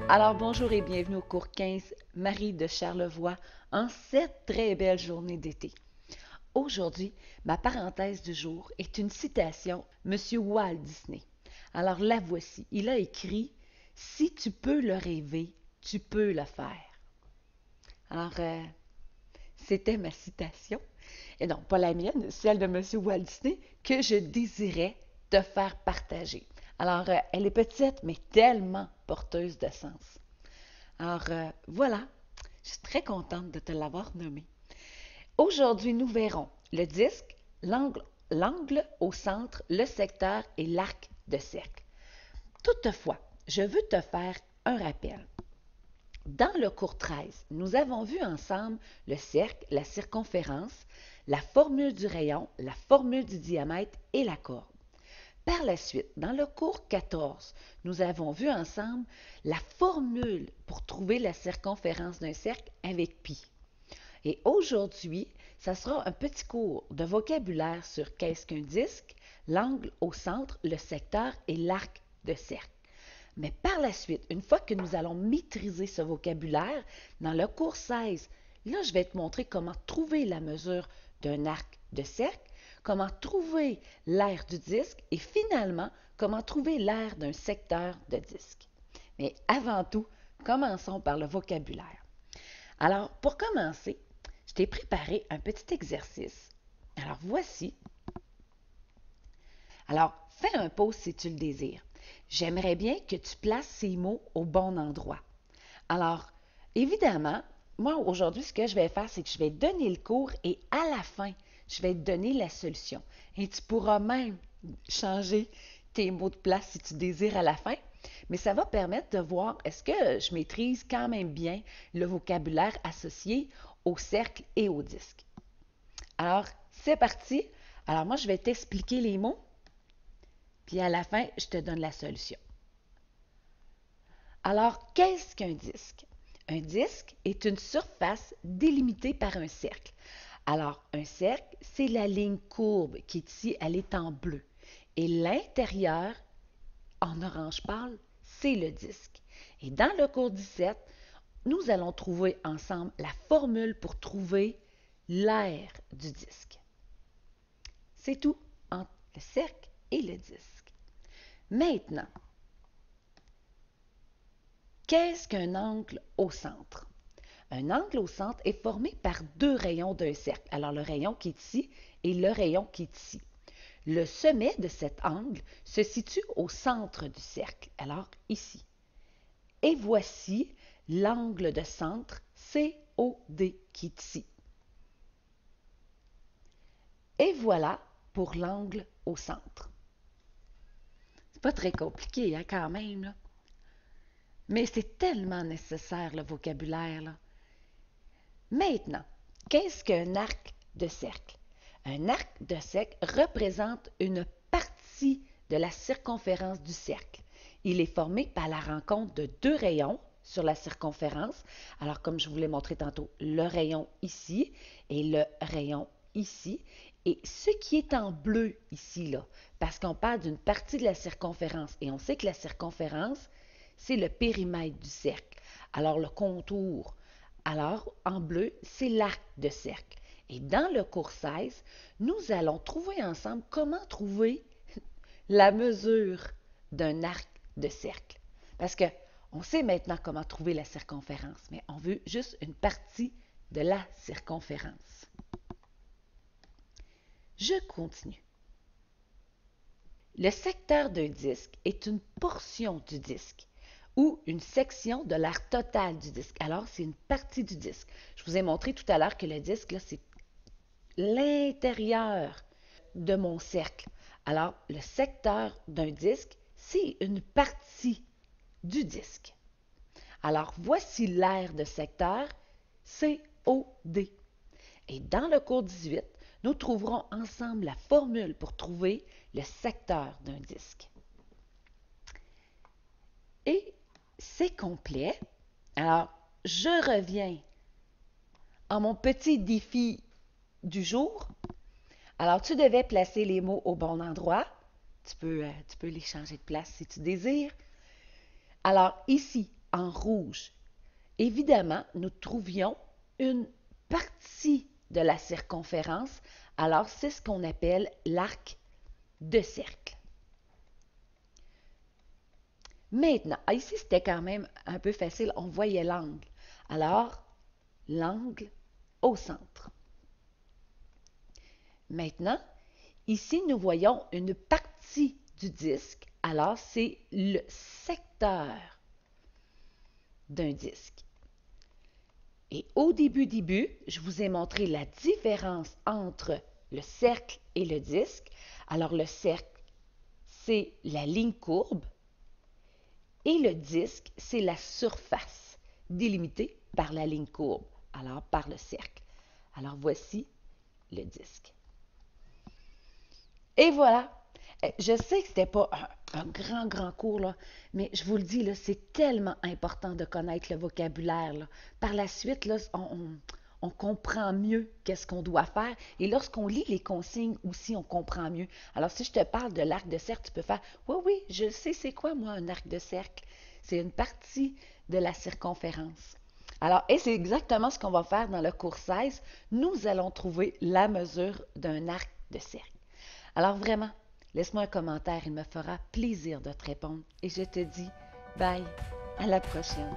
Alors bonjour et bienvenue au cours 15 Marie de Charlevoix en cette très belle journée d'été. Aujourd'hui, ma parenthèse du jour est une citation de Monsieur Walt Disney. Alors la voici. Il a écrit Si tu peux le rêver, tu peux le faire. Alors, c'était ma citation. Et non, pas la mienne, celle de Monsieur Walt Disney que je désirais te faire partager. Alors, elle est petite, mais tellement porteuse de sens. Alors voilà, je suis très contente de te l'avoir nommé. Aujourd'hui, nous verrons le disque, l'angle au centre, le secteur et l'arc de cercle. Toutefois, je veux te faire un rappel. Dans le cours 13, nous avons vu ensemble le cercle, la circonférence, la formule du rayon, la formule du diamètre et la corde. Par la suite, dans le cours 14, nous avons vu ensemble la formule pour trouver la circonférence d'un cercle avec pi. Et aujourd'hui, ça sera un petit cours de vocabulaire sur qu'est-ce qu'un disque, l'angle au centre, le secteur et l'arc de cercle. Mais par la suite, une fois que nous allons maîtriser ce vocabulaire, dans le cours 16, là, je vais te montrer comment trouver la mesure d'un arc de cercle, comment trouver l'aire du disque et finalement, comment trouver l'aire d'un secteur de disque. Mais avant tout, commençons par le vocabulaire. Alors, pour commencer, je t'ai préparé un petit exercice. Alors, voici. Alors, fais un pause si tu le désires. J'aimerais bien que tu places ces mots au bon endroit. Alors, évidemment, moi, aujourd'hui, ce que je vais faire, c'est que je vais te donner le cours et à la fin, je vais te donner la solution. Et tu pourras même changer tes mots de place si tu désires à la fin, mais ça va permettre de voir est-ce que je maîtrise quand même bien le vocabulaire associé au cercle et au disque. Alors, c'est parti. Alors, moi, je vais t'expliquer les mots, puis à la fin, je te donne la solution. Alors, qu'est-ce qu'un disque? Un disque est une surface délimitée par un cercle. Alors, un cercle, c'est la ligne courbe qui est ici, elle est en bleu. Et l'intérieur, en orange pâle, c'est le disque. Et dans le cours 17, nous allons trouver ensemble la formule pour trouver l'aire du disque. C'est tout entre le cercle et le disque. Maintenant, qu'est-ce qu'un angle au centre? Un angle au centre est formé par deux rayons d'un cercle. Alors, le rayon qui est ici et le rayon qui est ici. Le sommet de cet angle se situe au centre du cercle, alors ici. Et voici l'angle de centre COD qui est ici. Et voilà pour l'angle au centre. C'est pas très compliqué, hein, quand même, là. Mais c'est tellement nécessaire, le vocabulaire, là. Maintenant, qu'est-ce qu'un arc de cercle? Un arc de cercle représente une partie de la circonférence du cercle. Il est formé par la rencontre de deux rayons sur la circonférence. Alors, comme je vous l'ai montré tantôt, le rayon ici et le rayon ici. Et ce qui est en bleu ici, là, parce qu'on parle d'une partie de la circonférence et on sait que la circonférence, c'est le périmètre du cercle. Alors, le contour, alors, en bleu, c'est l'arc de cercle. Et dans le cours 16, nous allons trouver ensemble comment trouver la mesure d'un arc de cercle. Parce que on sait maintenant comment trouver la circonférence, mais on veut juste une partie de la circonférence. Je continue. Le secteur d'un disque est une portion du disque ou une section de l'aire totale du disque. Alors, c'est une partie du disque. Je vous ai montré tout à l'heure que le disque, là, c'est l'intérieur de mon cercle. Alors, le secteur d'un disque, c'est une partie du disque. Alors, voici l'aire de secteur COD. Et dans le cours 18, nous trouverons ensemble la formule pour trouver le secteur d'un disque. Et c'est complet. Alors, je reviens à mon petit défi du jour. Alors, tu devais placer les mots au bon endroit. Tu peux les changer de place si tu désires. Alors, ici, en rouge. Évidemment, nous trouvions une partie de la circonférence, alors c'est ce qu'on appelle l'arc de cercle. Maintenant, ici c'était quand même un peu facile, on voyait l'angle. Alors, l'angle au centre. Maintenant, ici nous voyons une partie du disque, alors c'est le secteur d'un disque. Et au début, je vous ai montré la différence entre le cercle et le disque. Alors le cercle, c'est la ligne courbe et le disque, c'est la surface délimitée par la ligne courbe, alors par le cercle. Alors voici le disque. Et voilà. Je sais que ce n'était pas un grand cours, là, mais je vous le dis, c'est tellement important de connaître le vocabulaire. Là. Par la suite, là, on comprend mieux qu'est-ce qu'on doit faire. Et lorsqu'on lit les consignes aussi, on comprend mieux. Alors, si je te parle de l'arc de cercle, tu peux faire « Oui, oui, je sais c'est quoi, moi, un arc de cercle. C'est une partie de la circonférence. » Alors, et c'est exactement ce qu'on va faire dans le cours 16. Nous allons trouver la mesure d'un arc de cercle. Alors vraiment, laisse-moi un commentaire, il me fera plaisir de te répondre. Et je te dis bye, à la prochaine.